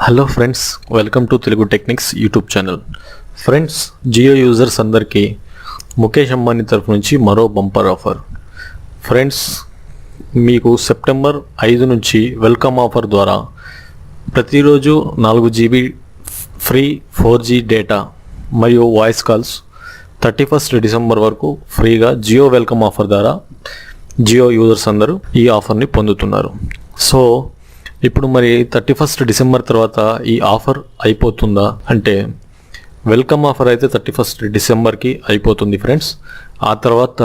Hello friends, welcome to Telugu techniques YouTube channel. Friends, Jio users అందరికీ ముఖేష్ అంబానీ తరఫు నుంచి మరో బంపర్ ఆఫర్. ఫ్రెండ్స్, మీకు సెప్టెంబర్ 5 నుంచి వెల్కమ్ ఆఫర్ ద్వారా ప్రతిరోజు 4 GB ఫ్రీ 4G డేటా మరియు వాయిస్ కాల్స్ 31 డిసెంబర్ వరకు ఫ్రీగా జియో వెల్కమ్ ఆఫర్ ద్వారా జియో యూజర్స్ అందరూ ఈ ఆఫర్ని పొందుతున్నారు. సో ఇప్పుడు మరి 31 డిసెంబర్ తర్వాత ఈ ఆఫర్ అయిపోతుందా అంటే, వెల్కమ్ ఆఫర్ అయితే 31 డిసెంబర్కి అయిపోతుంది ఫ్రెండ్స్. ఆ తర్వాత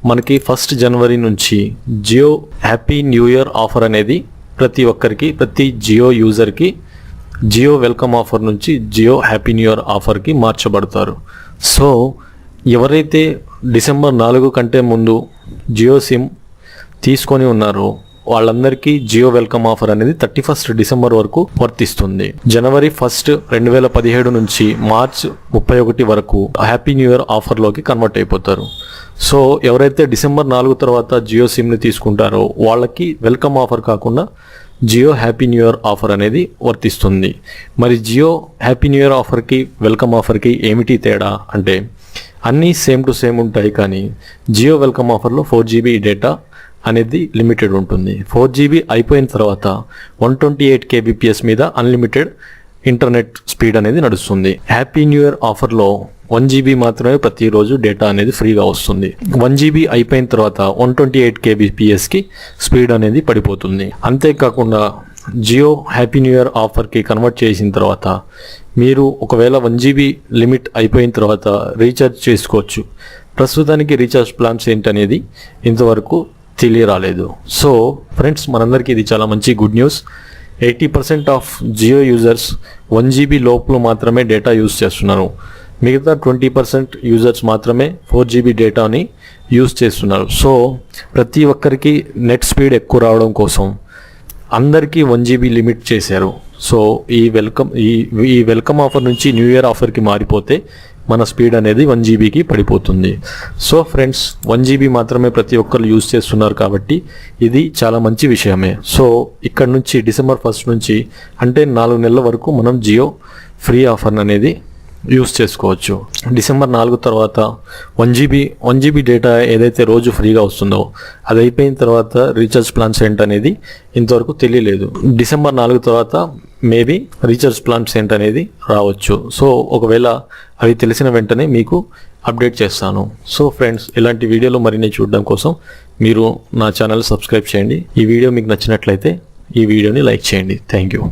మనకి 1 జనవరి నుంచి Jio happy new year offer అనేది ప్రతి ఒక్కరికి, ప్రతి జియో యూజర్కి జియో వెల్కమ్ ఆఫర్ నుంచి జియో హ్యాపీ న్యూ ఇయర్ ఆఫర్కి మార్చబడతారు. సో ఎవరైతే డిసెంబర్ 4 కంటే ముందు జియో సిమ్ తీసుకొని ఉన్నారో వాళ్ళందరికీ జియో వెల్కమ్ ఆఫర్ అనేది 31 డిసెంబర్ వరకు వర్తిస్తుంది. జనవరి 1, 2017 నుంచి మార్చ్ 31 వరకు హ్యాపీ న్యూ ఇయర్ ఆఫర్లోకి కన్వర్ట్ అయిపోతారు. సో ఎవరైతే డిసెంబర్ 4 తర్వాత జియో సిమ్ని తీసుకుంటారో వాళ్ళకి వెల్కమ్ ఆఫర్ కాకుండా Jio happy new year offer అనేది వర్తిస్తుంది. మరి జియో హ్యాపీ న్యూ ఇయర్ ఆఫర్కి వెల్కమ్ ఆఫర్కి ఏమిటి తేడా అంటే, అన్నీ సేమ్ టు సేమ్ ఉంటాయి, కానీ జియో వెల్కమ్ ఆఫర్లో 4GB డేటా అనేది లిమిటెడ్ ఉంటుంది. 4GB అయిపోయిన తర్వాత 128 kbps మీద అన్లిమిటెడ్ ఇంటర్నెట్ స్పీడ్ అనేది నడుస్తుంది. హ్యాపీ న్యూ ఇయర్ ఆఫర్లో 1GB మాత్రమే ప్రతిరోజు డేటా అనేది ఫ్రీగా వస్తుంది. 1GB అయిపోయిన తర్వాత 128 kbpsకి స్పీడ్ అనేది పడిపోతుంది. అంతేకాకుండా జియో హ్యాపీ న్యూ ఇయర్ ఆఫర్కి కన్వర్ట్ చేసిన తర్వాత మీరు ఒకవేళ 1GB లిమిట్ అయిపోయిన తర్వాత రీఛార్జ్ చేసుకోవచ్చు. ప్రస్తుతానికి రీఛార్జ్ ప్లాన్స్ ఏంటనేది ఇంతవరకు తెలియరాలేదు. సో ఫ్రెండ్స్, మనందరికీ ఇది చాలా మంచి good news. 80% of Jio users 1GB లోపల మాత్రమే డేటా యూజ్ చేస్తున్నారు. మిగతా 20% యూజర్స్ మాత్రమే 4GB డేటాని యూజ్ చేస్తున్నారు. సో ప్రతి ఒక్కరికి నెట్ స్పీడ్ ఎక్కువ రావడం కోసం అందరికీ 1GB లిమిట్ చేశారు. సో ఈ వెల్కమ్ ఆఫర్ నుంచి న్యూ ఇయర్ ఆఫర్కి మారిపోతే మన స్పీడ్ అనేది 1GBకి పడిపోతుంది. సో ఫ్రెండ్స్, 1GB మాత్రమే ప్రతి ఒక్కరు యూజ్ చేస్తున్నారు కాబట్టి ఇది చాలా మంచి విషయమే. సో ఇక్కడ నుంచి డిసెంబర్ 1 నుంచి అంటే 4 నెలల వరకు మనం జియో ఫ్రీ ఆఫర్ అనేది యూజ్ చేసుకోవచ్చు. డిసెంబర్ 4 తర్వాత 1GB డేటా ఏదైతే రోజు ఫ్రీగా వస్తుందో అది అయిపోయిన తర్వాత రీఛార్జ్ ప్లాన్స్ ఏంటనేది ఇంతవరకు తెలియలేదు. డిసెంబర్ 4 తర్వాత మేబీ రీఛార్జ్ ప్లాన్స్ ఏంటనేది రావచ్చు. సో ఒకవేళ అవి తెలిసిన వెంటనే మీకు అప్డేట్ చేస్తాను. సో ఫ్రెండ్స్, ఇలాంటి వీడియోలు మరిన్ని చూడడం కోసం మీరు నా ఛానల్ సబ్స్క్రైబ్ చేయండి. ఈ వీడియో మీకు నచ్చినట్లయితే ఈ వీడియోని లైక్ చేయండి. Thank you.